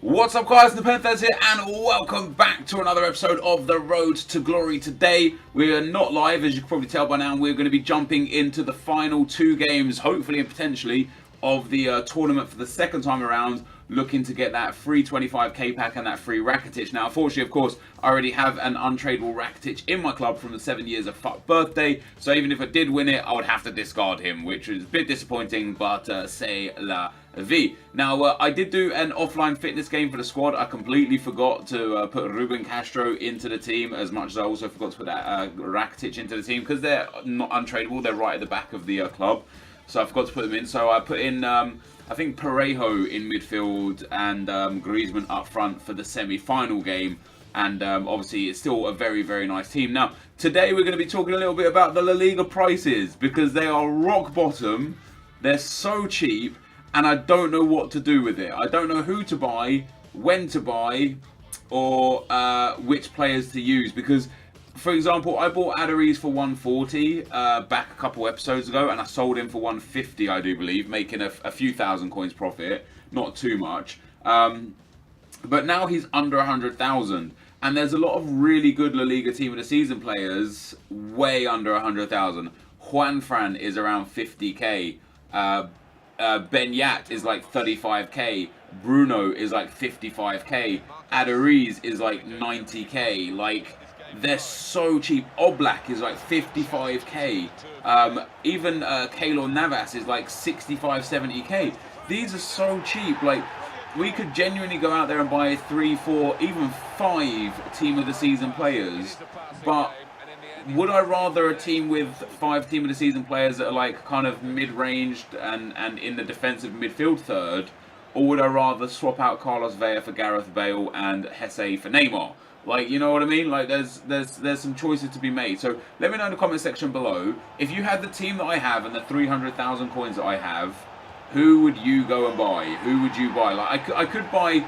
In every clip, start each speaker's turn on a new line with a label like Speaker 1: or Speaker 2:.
Speaker 1: What's up guys, NepentheZ here and welcome back to another episode of The Road to Glory. Today we are not live, as you can probably tell by now. We're going to be jumping into the final two games, hopefully and potentially, of the tournament for the second time around, looking to get that free 25k pack and that free Rakitic. Now unfortunately, of course, I already have an untradeable Rakitic in my club from the 7 years of FUT birthday, so even if I did win it, I would have to discard him, which is a bit disappointing, but c'est la V. Now, I did do an offline fitness game for the squad. I completely forgot to put Ruben Castro into the team, as much as I also forgot to put that Rakitic into the team, because they're not untradeable. They're right at the back of the club, so I forgot to put them in. So I put in, I think, Parejo in midfield and Griezmann up front for the semi-final game. And obviously, it's still a very, very nice team. Now, today we're going to be talking a little bit about the La Liga prices, because they are rock bottom. They're so cheap. And I don't know what to do with it. I don't know who to buy, when to buy, or which players to use. Because, for example, I bought Adderese for 140 back a couple episodes ago, and I sold him for 150, I do believe, making a few thousand coins profit. Not too much. But now he's under 100,000. And there's a lot of really good La Liga Team of the Season players way under 100,000. Juanfran is around 50k. Benyat is like 35k, Bruno is like 55k, Adderese is like 90k, like, they're so cheap. Oblak is like 55k, even Keylor Navas is like 65, 70k. These are so cheap. Like, we could genuinely go out there and buy 3, 4, even 5 Team of the Season players, but would I rather a team with 5 Team of the Season players that are like kind of mid-ranged and in the defensive midfield third, or would I rather swap out Carlos Vela for Gareth Bale and Hesse for Neymar? Like, you know what I mean? Like, there's some choices to be made. So let me know in the comment section below, if you had the team that I have and the 300,000 coins that I have, who would you go and buy? Who would you buy? Like, I could buy,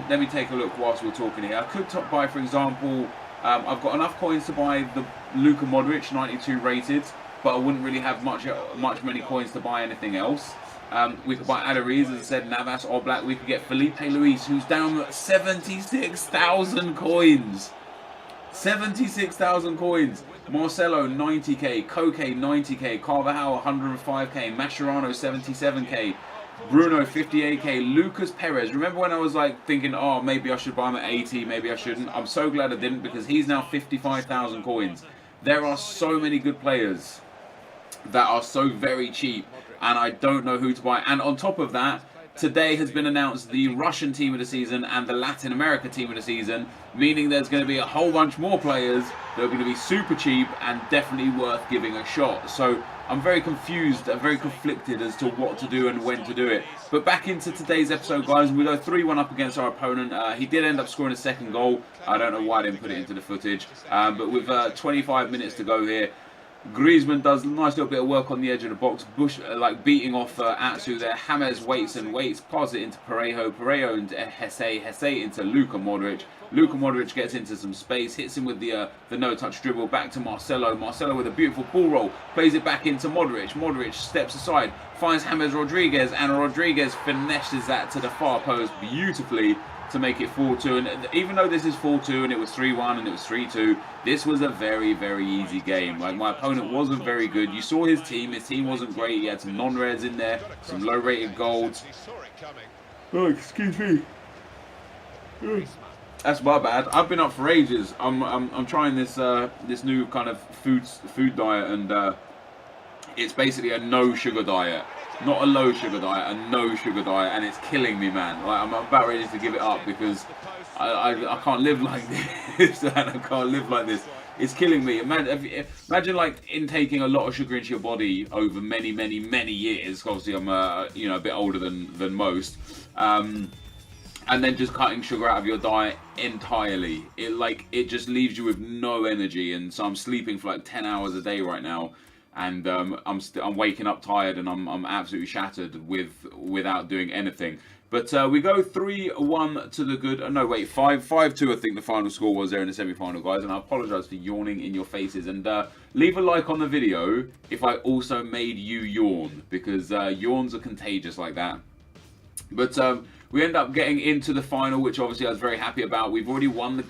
Speaker 1: let me take a look whilst we're talking here. I could buy, for example, I've got enough coins to buy the Luka Modric 92 rated, but I wouldn't really have many coins to buy anything else. We could buy Adderese, as I said, Navas, Oblak. We could get Felipe Luis, who's down 76,000 coins. 76,000 coins. Marcelo 90k, Koke 90k, Carvajal 105k, Mascherano 77k. Bruno 58k, Lucas Perez. Remember when I was like thinking, oh, maybe I should buy him at 80, maybe I shouldn't? I'm so glad I didn't, because he's now 55,000 coins. There are so many good players that are so very cheap, and I don't know who to buy. And on top of that, today has been announced the Russian Team of the Season and the Latin America Team of the Season, meaning there's going to be a whole bunch more players that are going to be super cheap and definitely worth giving a shot. So I'm very confused and very conflicted as to what to do and when to do it. But back into today's episode, guys. We go 3-1 up against our opponent. He did end up scoring a second goal. I don't know why I didn't put it into the footage. But with 25 minutes to go here, Griezmann does a nice little bit of work on the edge of the box, like beating off Atsu there. James waits and waits, passes it into Parejo, Parejo into Hesse into Luka Modric. Luka Modric gets into some space, hits him with the no-touch dribble, back to Marcelo. Marcelo with a beautiful ball roll, plays it back into Modric. Modric steps aside, finds James Rodriguez, and Rodriguez finesses that to the far post beautifully to make it 4-2. And even though this is 4-2 and it was 3-1 and it was 3-2, this was a very, very easy game. Like, my opponent wasn't very good. You saw his team wasn't great. He had some non-reds in there, some low-rated golds. Oh, excuse me. That's my bad. I've been up for ages. I'm trying this this new kind of food diet, and it's basically a no sugar diet. Not a low sugar diet, a no sugar diet, and it's killing me, man. Like, I'm about ready to give it up, because I can't live like this, and I can't live like this. It's killing me. Imagine like intaking a lot of sugar into your body over many, many, many years. Obviously, I'm you know, a bit older than most, and then just cutting sugar out of your diet entirely. It just leaves you with no energy, and so I'm sleeping for like 10 hours a day right now. And I'm waking up tired, and I'm absolutely shattered without doing anything. But we go 3-1 to the good. No, wait, 5-2. I think the final score was there in the semi-final, guys. And I apologise for yawning in your faces. And leave a like on the video if I also made you yawn, because yawns are contagious like that. But we end up getting into the final, which obviously I was very happy about. We've already won the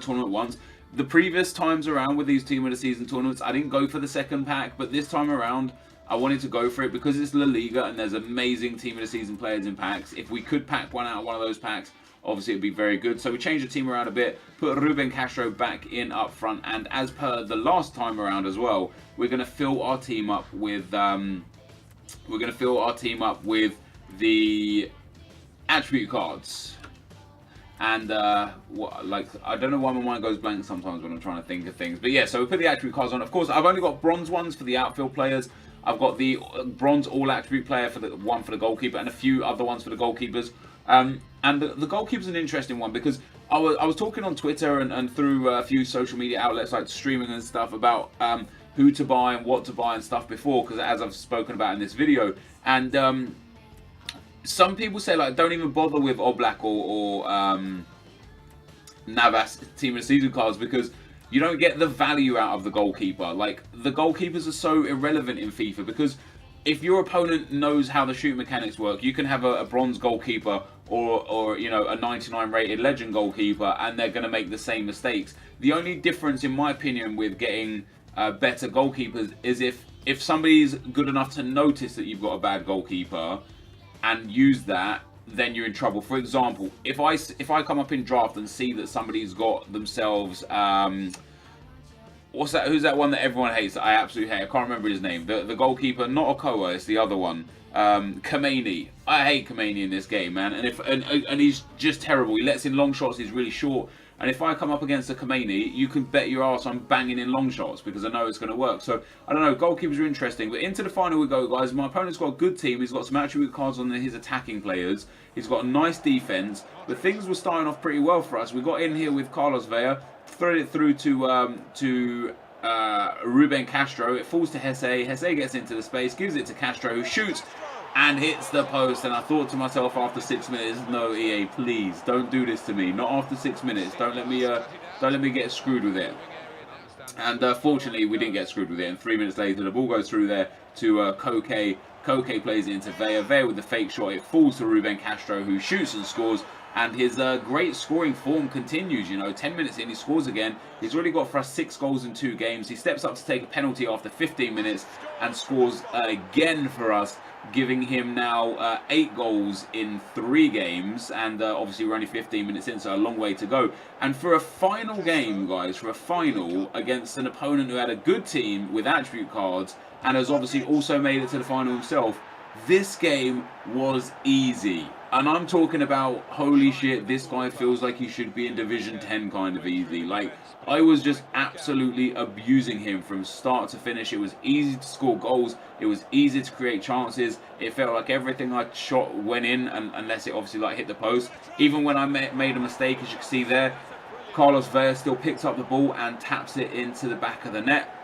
Speaker 1: tournament once. The previous times around with these Team of the Season tournaments, I didn't go for the second pack, but this time around, I wanted to go for it because it's La Liga and there's amazing Team of the Season players in packs. If we could pack one out of one of those packs, obviously it'd be very good. So we changed the team around a bit, put Ruben Castro back in up front, and as per the last time around as well, we're going to fill our team up with the attribute cards. And like, I don't know why my mind goes blank sometimes when I'm trying to think of things, but yeah, so we put the attribute cards on. Of course, I've only got bronze ones for the outfield players. I've got the bronze all attribute player for the one for the goalkeeper, and a few other ones for the goalkeepers. And the goalkeeper's an interesting one because I was talking on Twitter and through a few social media outlets like streaming and stuff about who to buy and what to buy and stuff before, because as I've spoken about in this video. And some people say, like, don't even bother with Oblak or Navas Team of the Season cards because you don't get the value out of the goalkeeper. Like, the goalkeepers are so irrelevant in FIFA because if your opponent knows how the shoot mechanics work, you can have a bronze goalkeeper or you know, a 99 rated legend goalkeeper, and they're going to make the same mistakes. The only difference, in my opinion, with getting better goalkeepers is if somebody's good enough to notice that you've got a bad goalkeeper and use that, then you're in trouble. For example, if I come up in draft and see that somebody's got themselves what's that? Who's that one that everyone hates? That I absolutely hate. I can't remember his name. The goalkeeper, not Okoa, it's the other one. Kameni. I hate Kameni in this game, man. And he's just terrible. He lets in long shots. He's really short. And if I come up against a Kameni, you can bet your ass I'm banging in long shots because I know it's going to work. So, I don't know, goalkeepers are interesting. But into the final we go, guys. My opponent's got a good team. He's got some attribute cards on his attacking players. He's got a nice defense. But things were starting off pretty well for us. We got in here with Carlos Vela, threaded it through to Ruben Castro. It falls to Hesse. Hesse gets into the space, gives it to Castro, who shoots and hits the post. And I thought to myself after 6 minutes, no, EA, please don't do this to me. Not after 6 minutes. Don't let me get screwed with it. And fortunately, we didn't get screwed with it. And 3 minutes later, the ball goes through there to Koke. Koke plays it into Vea. Vea with the fake shot. It falls to Ruben Castro, who shoots and scores. And his great scoring form continues. You know, 10 minutes in, he scores again. He's already got for us 6 goals in 2 games. He steps up to take a penalty after 15 minutes and scores again for us, giving him now 8 goals in 3 games. And obviously we're only 15 minutes in, so a long way to go. And for a final game, guys, for a final against an opponent who had a good team with attribute cards and has obviously also made it to the final himself, this game was easy. And I'm talking about, holy shit, this guy feels like he should be in Division 10 kind of easy. Like, I was just absolutely abusing him from start to finish. It was easy to score goals. It was easy to create chances. It felt like everything I shot went in, unless it obviously like hit the post. Even when I made a mistake, as you can see there, Carlos Vela still picked up the ball and taps it into the back of the net.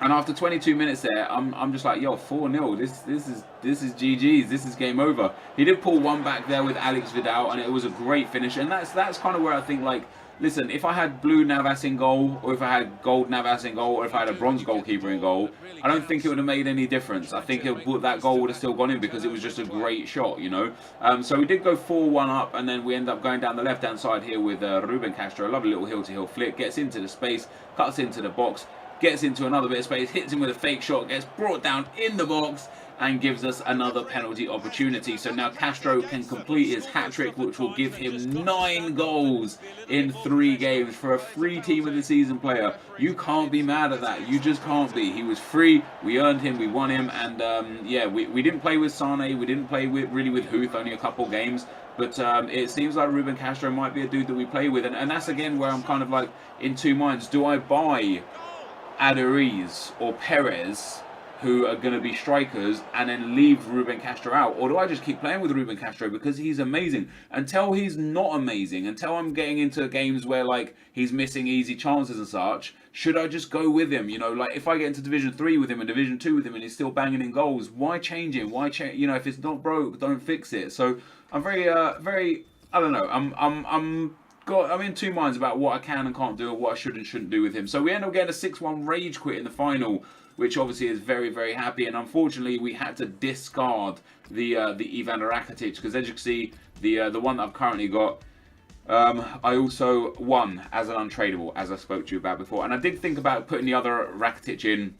Speaker 1: And after 22 minutes there, I'm just like, yo, 4-0. This is GG's. This is game over. He did pull one back there with Alex Vidal, and it was a great finish. And that's kind of where I think, like, listen, if I had blue Navas in goal, or if I had gold Navas in goal, or if I had a bronze goalkeeper in goal, I don't think it would have made any difference. I think that goal would have still gone in because it was just a great shot, you know. So we did go 4-1 up, and then we end up going down the left-hand side here with Ruben Castro. A lovely little hill-to-hill flick. Gets into the space, cuts into the box, gets into another bit of space, hits him with a fake shot, gets brought down in the box, and gives us another penalty opportunity. So now Castro can complete his hat-trick, which will give him 9 goals in 3 games for a free Team of the Season player. You can't be mad at that. You just can't be. He was free. We earned him. We won him. And yeah, we didn't play with Sane. We didn't play really with Huth, only a couple games. But it seems like Ruben Castro might be a dude that we play with. And that's, again, where I'm kind of like in two minds. Do I buy Aduriz or Perez, who are going to be strikers, and then leave Ruben Castro out? Or do I just keep playing with Ruben Castro because he's amazing? Until he's not amazing, until I'm getting into games where, like, he's missing easy chances and such, should I just go with him? You know, like, if I get into Division 3 with him and Division 2 with him and he's still banging in goals, why change him? Why change? You know, if it's not broke, don't fix it. So I'm very, I don't know. I'm in two minds about what I can and can't do, and what I should and shouldn't do with him. So we end up getting a 6-1 rage quit in the final, which obviously is very, very happy. And unfortunately, we had to discard the Ivan Rakitic, because as you can see, the one that I've currently got, I also won as an untradeable, as I spoke to you about before. And I did think about putting the other Rakitic in,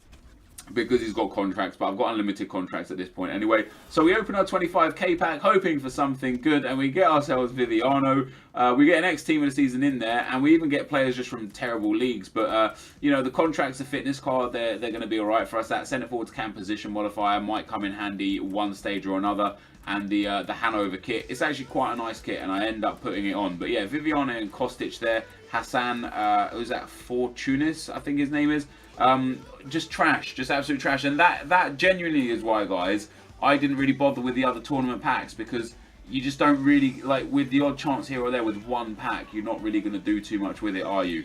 Speaker 1: because he's got contracts, but I've got unlimited contracts at this point anyway. So we open our 25k pack, hoping for something good, and we get ourselves Viviano. We get an ex-team of the season in there, and we even get players just from terrible leagues. But, you know, the contracts, the fitness card, they're going to be all right for us. That centre forward to cam position modifier might come in handy one stage or another. And the Hanover kit, it's actually quite a nice kit, and I end up putting it on. But yeah, Viviano and Kostic there. Hassan, who's that, Fortunis, I think his name is. Just trash, just absolute trash. And that genuinely is why, guys, I didn't really bother with the other tournament packs, because you just don't really, like, with the odd chance here or there with one pack, you're not really going to do too much with it, are you?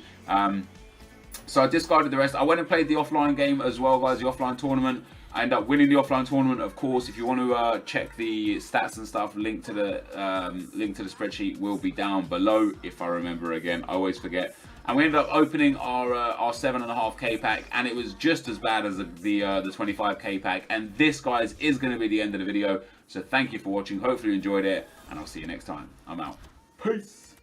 Speaker 1: So I discarded the rest. I went and played the offline game as well, guys, the offline tournament. I ended up winning the offline tournament, of course. If you want to check the stats and stuff, link to the spreadsheet will be down below, if I remember again. I always forget. And we ended up opening our 7.5k pack, and it was just as bad as the 25k pack. And this, guys, is going to be the end of the video. So thank you for watching. Hopefully you enjoyed it, and I'll see you next time. I'm out. Peace.